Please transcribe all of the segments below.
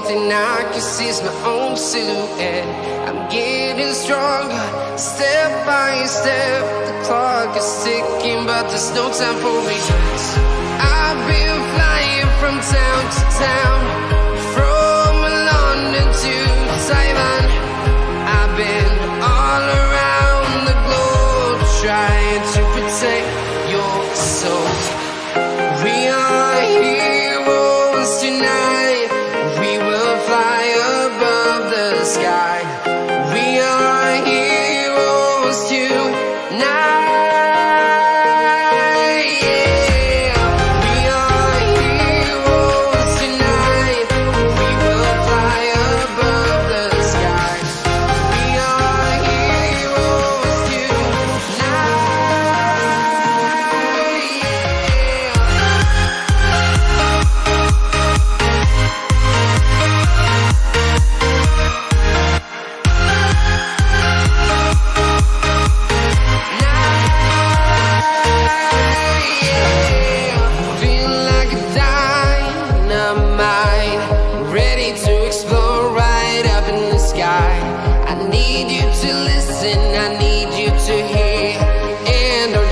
thing I can see is my own silhouette. I'm getting stronger, step by step. The clock is ticking, but there's no time for regrets. I've been flying from town to town, from London to Taiwan. I've been all around the globe, trying to protect your soul. We are heroes tonight. We will fly above the sky. We are heroes tonight.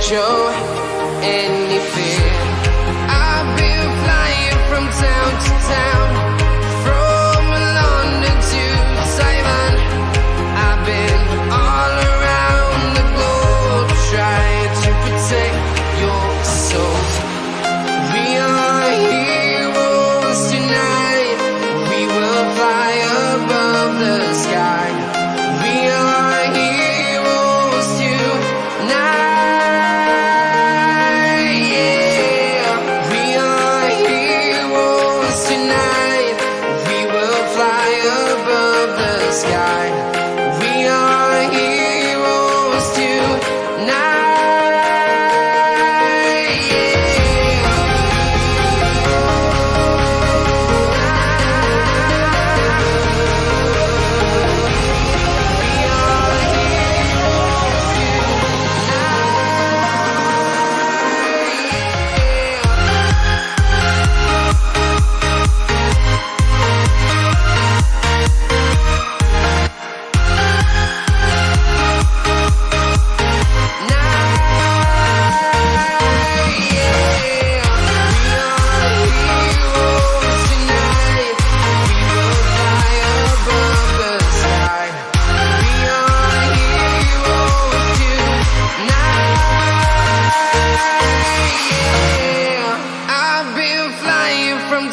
Show any fear. I've been flying from town to town, from London to Taiwan. I've been all around the globe, trying to protect your soul. We are heroes tonight. We will fly above the sky. We are heroes tonight.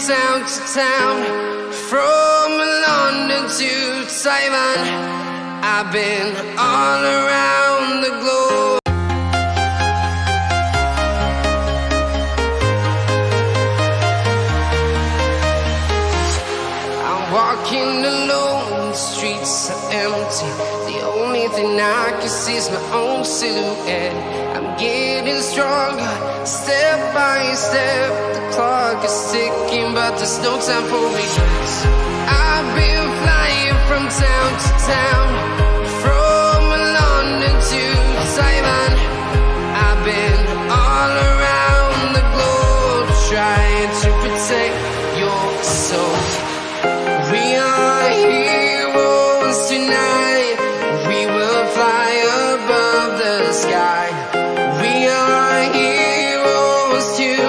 Town to town, from London to Taiwan. I've been all around the globe. I'm walking alone, the streets are empty. The only thing I can see is my own silhouette. I'm getting stronger, step by step. The clock is ticking, but there's no time for regrets. I've been flying from town to town, from London to Taiwan. I've been all around the globe, trying to protect your soul. We are heroes tonight. We will fly above the sky. We are heroes tonight.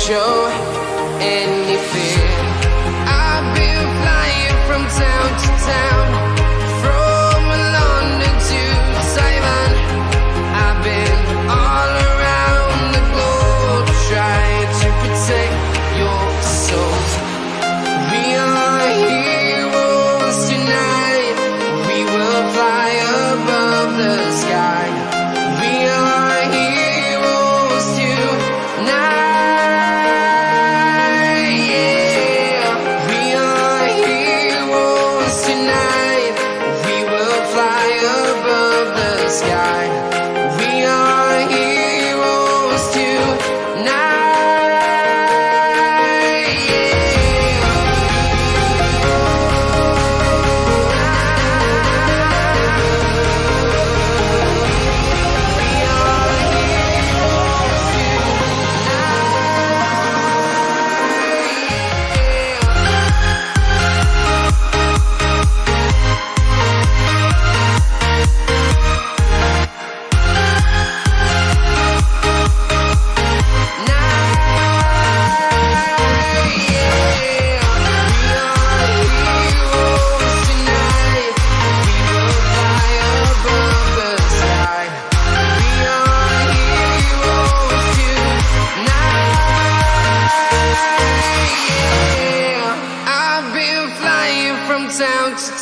Show any fear. I've been flying from town to town, from London to Taiwan. I've been all around the globe, trying to protect your soul. We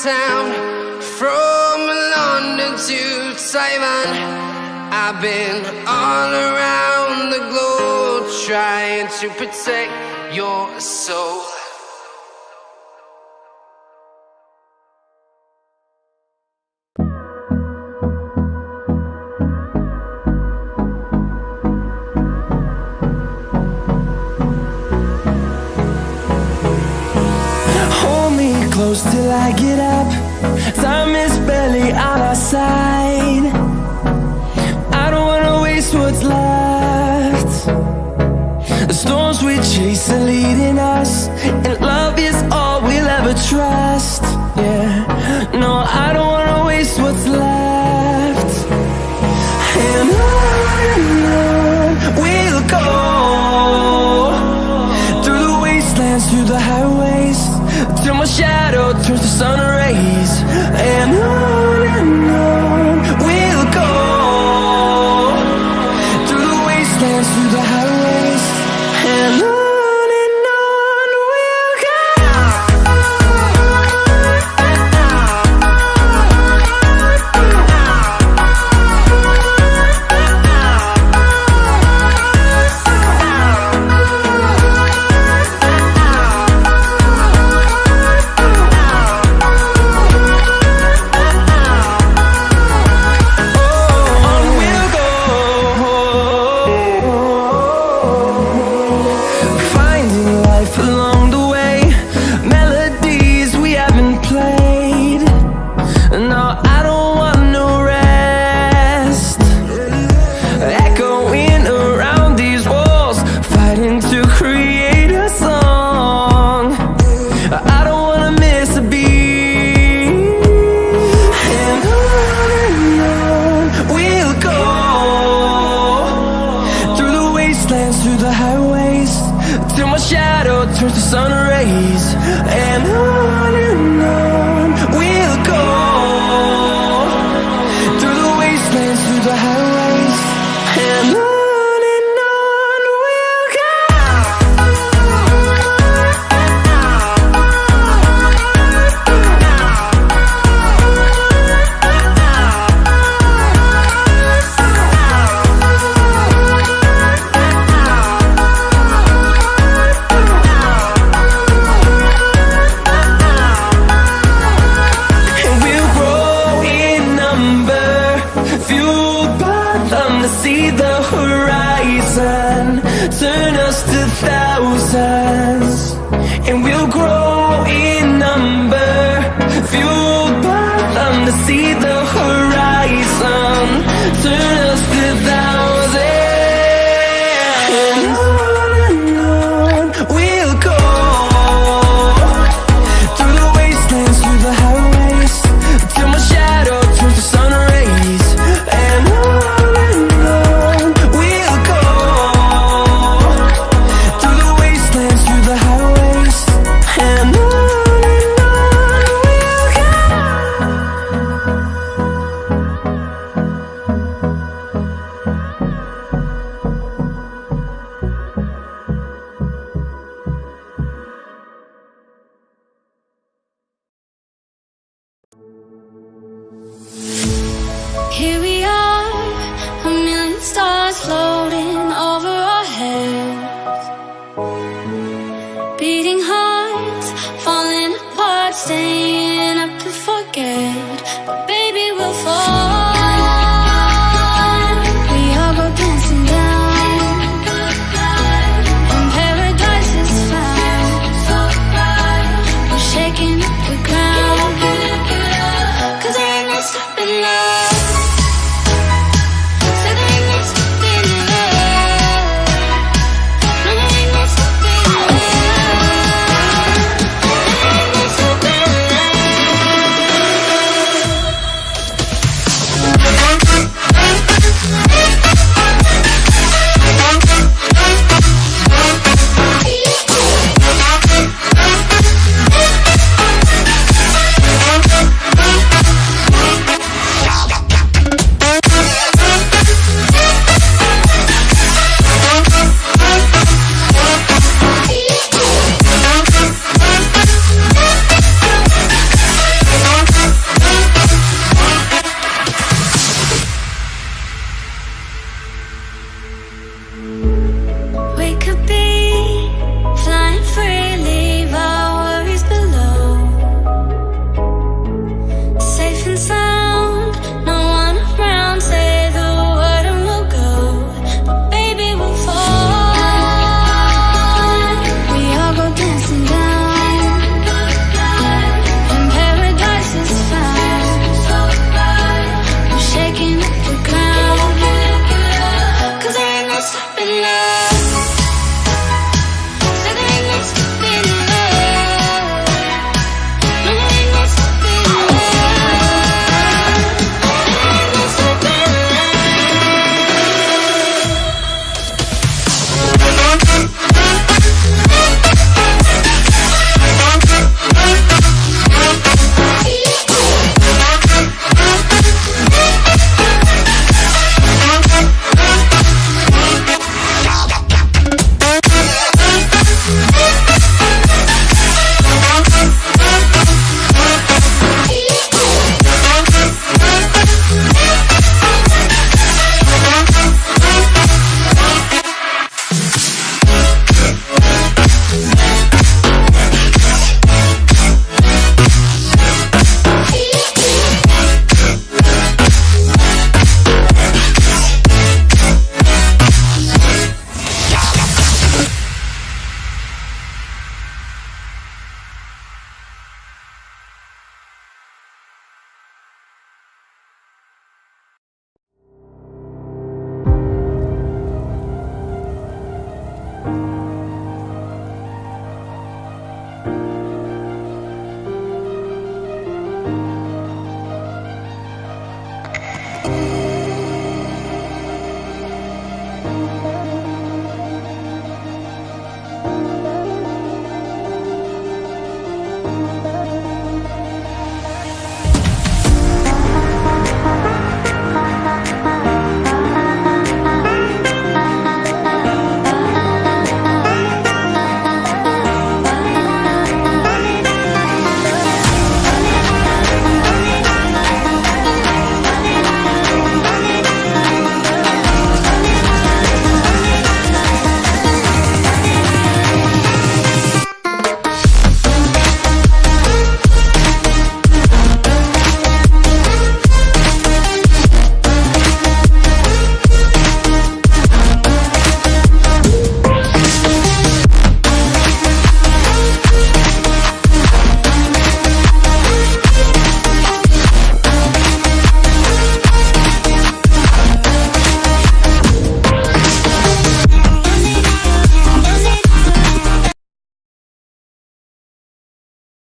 town, from London to Taiwan. I've been all around the globe trying to protect your soul. Close till I get up. Time is barely on our side. I don't wanna waste what's left. The storms we chase are leading us, and love is all we'll ever trust. Yeah, no, I don't wanna waste what's left. And on we'll go, through the wastelands, through the highways, till my shadow turns to sun rays. And on we'll go, through the wastelands, through the highways. And on we'll go. Through the highways, till my shadow turns to sun rays. And on we'll go, through the wastelands, through the highways. And on we'll go. See the horizon, turn us to thousands, and we'll grow in number, fueled by them to see the horizon, turn us to thousands. And on we'll go, through the wastelands, through the highways, till my shadow turns to sun rays. And on we'll go.